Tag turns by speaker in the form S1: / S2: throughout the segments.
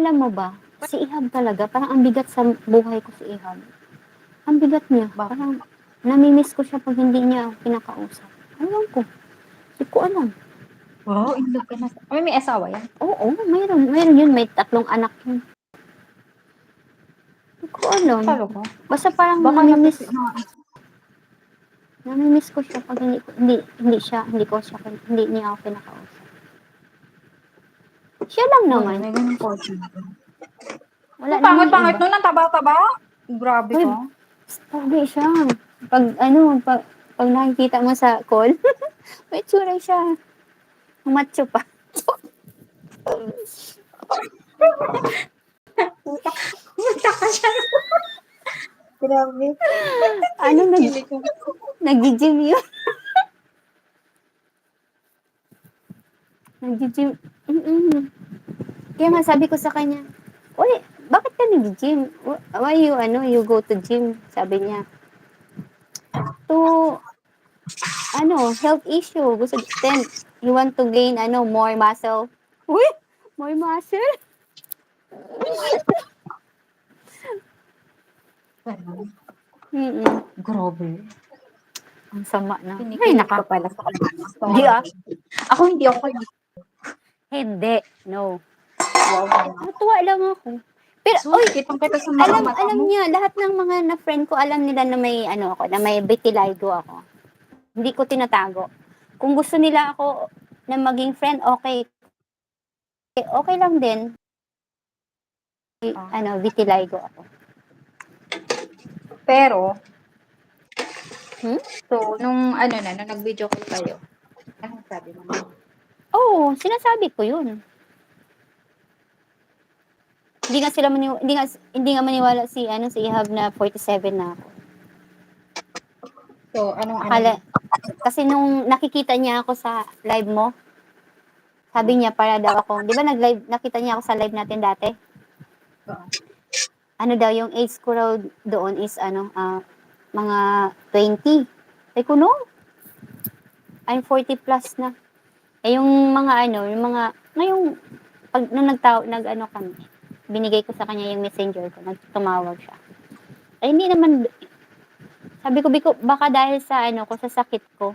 S1: alam mo ba, si Ihab talaga, parang ang bigat sa buhay ko si Ihab. Ang bigat niya,
S2: Bakit?
S1: parang namimiss ko siya pag hindi niya ako kinakausap. Ewan ko, hindi ko alam.
S2: Wow, in love ka na. May asawa yan?
S1: Oo, mayroon yun, may 3 anak yun. Hindi ko alam.
S2: Talaga?
S1: Basta parang
S2: Baka
S1: namimiss ko siya pag hindi niya ako kinakausap. Siya lang
S2: Wala,
S1: naman.
S2: may ganun portion.
S1: Wala
S2: Ang
S1: namang
S2: pangit-pangit
S1: iba.
S2: nun, ang taba-taba. Grabe
S1: Uy,
S2: ka.
S1: pogi siya. Pag nakikita mo sa call, may tsura siya. Macho pa.
S2: Puta ka siya. Grabe.
S1: Ano,
S2: Kilig ko.
S1: nag-gym yun. Nag-gym. Kaya nga sabi ko sa kanya, uy, bakit ka nag-gym? Why you go to gym? Sabi niya. To, health issue. Gusto, then, you want to gain, more muscle. Uy, more muscle?
S2: Ganun.
S1: Mm-mm.
S2: Grabe.
S1: Ang sama na. Ay,
S2: Kinikilig ka pala sa kanya.
S1: Hindi
S2: Sorry.
S1: ah.
S2: Ako hindi ako kilig.
S1: Hindi. No.
S2: Wow.
S1: Natuwa lang ako. Pero,
S2: So,
S1: uy,
S2: kitang kita sa mga mata
S1: alam
S2: mo.
S1: niya, lahat ng mga na-friend ko, alam nila na may, na may vitiligo ako. Hindi ko tinatago. Kung gusto nila ako na maging friend, okay. Okay lang din.
S2: Ah.
S1: Vitiligo ako.
S2: Pero,
S1: Hmm?
S2: so, nung nag-video call kayo, anong sabi mo?
S1: Oo, sinasabi ko yun. Hindi nga maniwala si Ihab na 47 na ako.
S2: So, anong niya?
S1: Kasi nung nakikita niya ako sa live mo, sabi niya para daw ako, di ba nakita niya ako sa live natin dati?
S2: Oo.
S1: Ano daw, yung age ko raw doon is mga 20. Sabi ko, no, I'm 40 plus na. Yung mga ngayong, kami, binigay ko sa kanya yung messenger ko, nagtumawag siya. Hindi naman, sabi ko, baka dahil sa ko, sa sakit ko,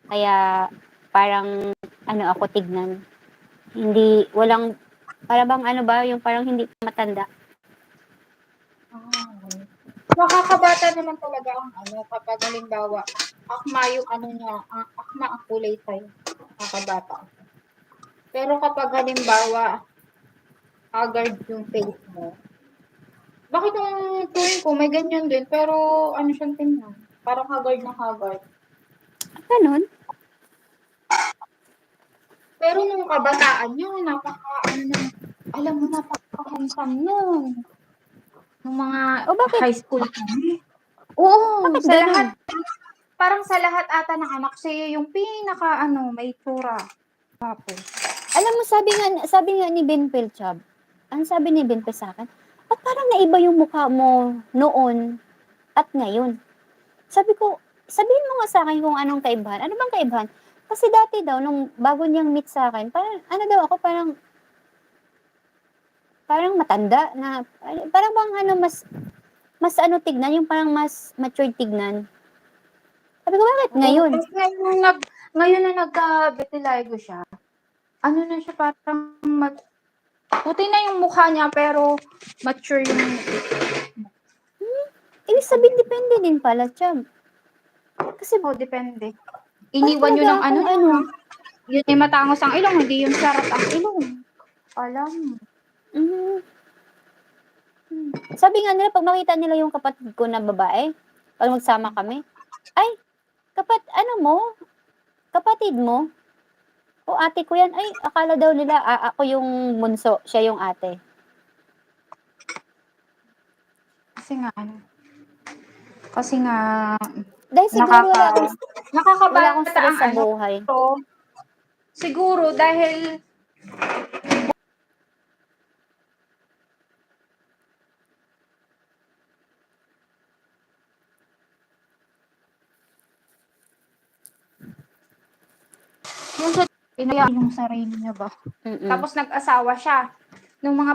S1: kaya parang, ako tignan. Para bang yung parang hindi matanda.
S2: Nakakabata naman talaga ang kapag halimbawa, akma yung niya, akma ang kulay sa'yo. Nakakabata. Pero kapag halimbawa, haggard yung face mo, bakit yung tuwing ko may ganyan din, pero siyang tingnan? Parang haggard na haggard.
S1: Ganun.
S2: Pero nung kabataan nyo, alam mo, napaka-handsome nun. Nung mga
S1: O bakit?
S2: high school kami. Oo,
S1: Bakit ganun?
S2: parang sa lahat ata ng anak, siya yung pinaka, may tsura. Tapos,
S1: Alam mo, sabi nga ni Ben Pilchab, ang sabi ni Ben sa akin, parang naiba yung mukha mo noon at ngayon. Sabi ko, sabihin mo nga sa akin kung anong kaibahan. Ano bang kaibahan? Kasi dati daw, nung bago niyang meet sa akin, parang, parang matanda na, parang bang mas tignan, yung parang mas matured tignan. Sabi ko, bakit ngayon?
S2: Kasi ngayon na nagka-vitiligo siya, na siya, parang puti na yung mukha niya, pero mature yung
S1: Ibig sabihin, depende din pala, Chab. Kasi,
S2: depende.
S1: parang
S2: Iniwan nyo
S1: talaga
S2: ng
S1: akong
S2: niya. Yun ay matangos ang ilong, hindi yung sarat ang ilong. Alam.
S1: mm, sabi nga nila, pag makita nila yung kapatid ko na babae, pag magsama kami, ay, kapatid mo, o ate ko yan, ay, akala daw nila, ako yung bunso, siya yung ate.
S2: Kasi nga,
S1: Dahil siguro wala akong
S2: nakakabata
S1: stress
S2: ang
S1: sa buhay.
S2: siguro dahil yung sa inaya yung sarili niya ba.
S1: Mm-mm.
S2: Tapos nag-asawa siya. Nung mga